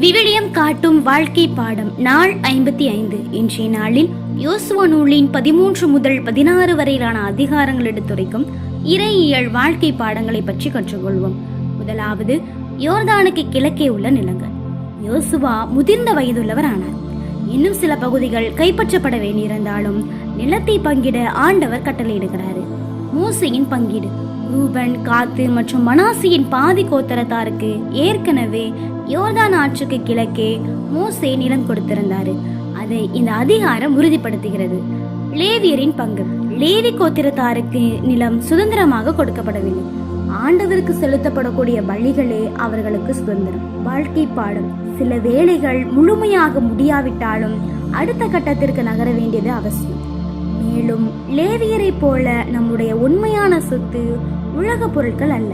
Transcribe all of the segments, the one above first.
விவிலியம் காட்டும் வாழ்க்கை பாடம் நாள் 55. இன்றைய நாளில் யோசுவா நூலின் 13 முதல் 16 வரையிலான அதிகாரங்கள் எடுத்துரைக்கும் இறையியல் வாழ்க்கை பாடங்களை பற்றி கற்றுக்கொள்வோம். முதலாவது, யோர்தானுக்கு கிழக்கே உள்ள நிலங்கள். யோசுவா முதிர்ந்த வயதுள்ளவர் ஆனார். இன்னும் சில பகுதிகள் கைப்பற்றப்பட வேண்டியிருந்தாலும் நிலத்தை பங்கிட ஆண்டவர் கட்டளையிடுகிறாரு. மோசேயின் பங்கீடு. ரூபன், காத்து மற்றும் மனாசியின் பாதி கோத்திரத்தாருக்கு ஏற்கனவே யோர்தான் ஆற்றுக்கு கிழக்கே மோசே நிலம் கொடுத்திருந்தாரு. அதை இந்த அதிகாரம் உறுதிப்படுத்துகிறது. லேவியரின் பங்கு. லேவி கோத்திரத்தாருக்கு நிலம் சுதந்திரமாக கொடுக்கப்படவில்லை. ஆண்டவருக்கு செலுத்தப்படக்கூடிய பலிகளே அவர்களுக்கு சுதந்திரம். வாழ்க்கை பாடம். சில வேளைகள் முழுமையாக முடியாவிட்டாலும் அடுத்த கட்டத்திற்கு நகர வேண்டியது அவசியம். மேலும் லேவியரை போல நம்முடைய உண்மையான சொத்து உலக பொருட்கள் அல்ல,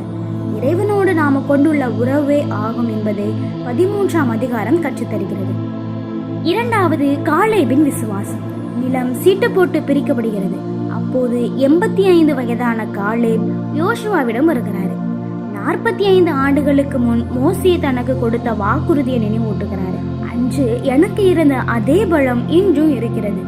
இறைவனோடு நாம கொண்டுள்ள உறவே ஆகும் என்பதை 13ஆம் அதிகாரம் கற்றுத்தருகிறது. இரண்டாவது, காலேபின் விசுவாசம். நிலம் சீட்டு போட்டு பிரிக்கப்படுகிறது. அப்போது 85 வயதான காலேப் யோசுவாவிடம் வருகிறாரு. 45 ஆண்டுகளுக்கு முன் மோசே தனக்கு கொடுத்த வாக்குறுதியை நினைவூட்டுகிறாரு. அன்று எனக்கு இருந்த அதே பலம் இன்றும் இருக்கிறது,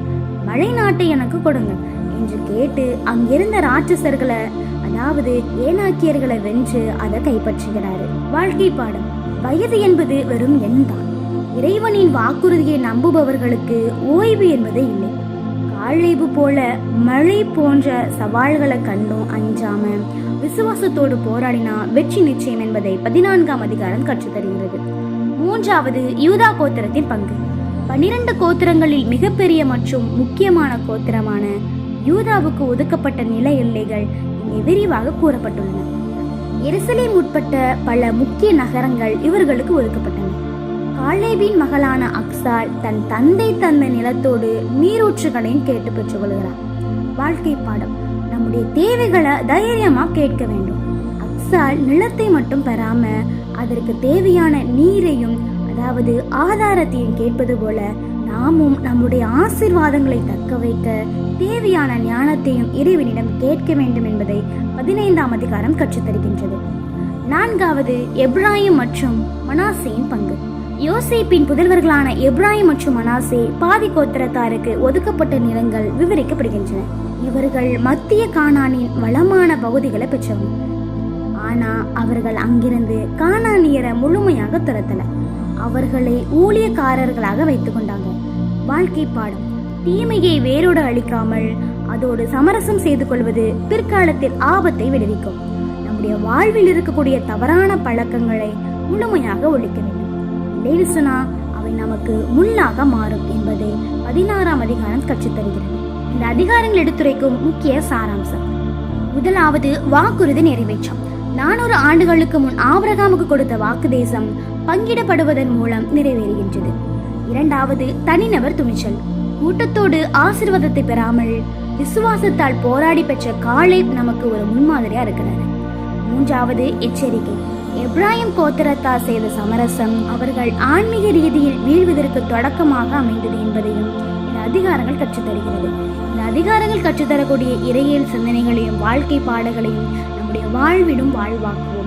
மழை நாட்டை எனக்கு கொடுங்க என்று கேட்டு அங்கிருந்த ராட்சசர்களை, அதாவது ஏனாக்கியர்களை வென்று அதை கைப்பற்றுகிறாரு. வாழ்க்கை பாடம். வயது என்பது வெறும் எண்தான். இறைவனின் வாக்குறுதியை நம்புபவர்களுக்கு ஓய்வு என்பது இல்லை. காலேபு போல மழை போன்ற சவால்களை கண்டும் அஞ்சாம விசுவாசத்தோடு போராடினா வெற்றி நிச்சயம் என்பதை 14ஆம் அதிகாரம் கற்றுத்தருகிறது. மூன்றாவது, யூதா கோத்திரத்தின் பங்கு. 12 கோத்திரங்களில் மிகப்பெரிய மற்றும் முக்கியமான கோத்திரமான யூதாவுக்கு ஒதுக்கப்பட்ட நில எல்லைகள் இங்கே விரிவாக கூறப்பட்டுள்ளன. எருசலேம் உட்பட்ட பல முக்கிய நகரங்கள் இவர்களுக்கு ஒதுக்கப்பட்டன. காலேபின் மகளான அக்சால் தன் தந்தை தந்த நிலத்தோடு நீரூற்றுகளையும் கேட்டு பெற்றுக் கொள்கிறார். வாழ்க்கை பாடம். நம்முடைய தேவைகளை தைரியமா கேட்க வேண்டும். அக்சால் நிலத்தை மட்டும் பெறாம அதற்கு தேவையான நீரையும், அதாவது ஆதாரத்தையும் கேட்பது போல நாமும் நம்முடைய ஆசீர்வாதங்களை தக்க வைக்க தேவையான ஞானத்தையும் இறைவனிடம் கேட்க வேண்டும் என்பதை 15ஆம் அதிகாரம் கற்றுத்தருகின்றது. நான்காவது, எப்ராயிம் மற்றும் மனாசேயின் பங்கு. யோசேப்பின் புதல்வர்களான எப்ராயிம் மற்றும் மனாசே பாதி கோத்திரத்தாருக்கு ஒதுக்கப்பட்ட நிலங்கள் விவரிக்கப்படுகின்றன. இவர்கள் மத்திய கானானின் வளமான பகுதிகளை பெற்றவங்க. ஆனா அவர்கள் அங்கிருந்து கானானியரை முழுமையாக துரத்தல, அவர்களை ஊழியக்காரர்களாக வைத்துக் கொண்டாங்க. வாழ்க்கை பாடம். தீமையை வேரோடு அழிக்காமல் அதோடு சமரசம் செய்து கொள்வது பிற்காலத்தில் ஆபத்தை விடுவிக்கும். நம்முடைய வாழ்வில் இருக்கக்கூடிய தவறான பழக்கங்களை முழுமையாக ஒழிக்க வேண்டும். இல்லைன்னு சொன்னா அவை நமக்கு முள்ளாக மாறும் என்பதை 16ஆம் அதிகாரம் கற்றுத்தருகிறது. இந்த அதிகாரங்கள் எடுத்துரைக்கும் முக்கிய சாராம்சம். முதலாவது, வாக்குறுதி நிறைவேற்றம். 400 ஆண்டுகளுக்கு முன் ஆபிரகாமுக்கு கொடுத்த வாக்கு தேசம் பங்கிடப்படுவதன் மூலம் நிறைவேறுகின்றது. இரண்டாவது, தனிநபர் துணிச்சல். கூட்டத்தோடு ஆசீர்வாதத்தை பெறாமல் விசுவாசத்தால் போராடி பெற்ற காலேப் நமக்கு ஒரு முன்மாதிரியா இருக்கிறார். மூன்றாவது, எச்சரிக்கை. எப்ராயிம் கோத்திரத்தார் செய்த சமரசம் அவர்கள் ஆன்மீக ரீதியில் வீழ்வதற்கு தொடக்கமாக அமைந்தது என்பதையும் இந்த அதிகாரங்கள் கற்றுத்தருகிறது. இந்த அதிகாரங்கள் கற்றுத்தரக்கூடிய இறையியல் சிந்தனைகளையும் வாழ்க்கை பாடங்களையும் நம்முடைய வாழ்விடும் வாழ்வாக்குவோம்.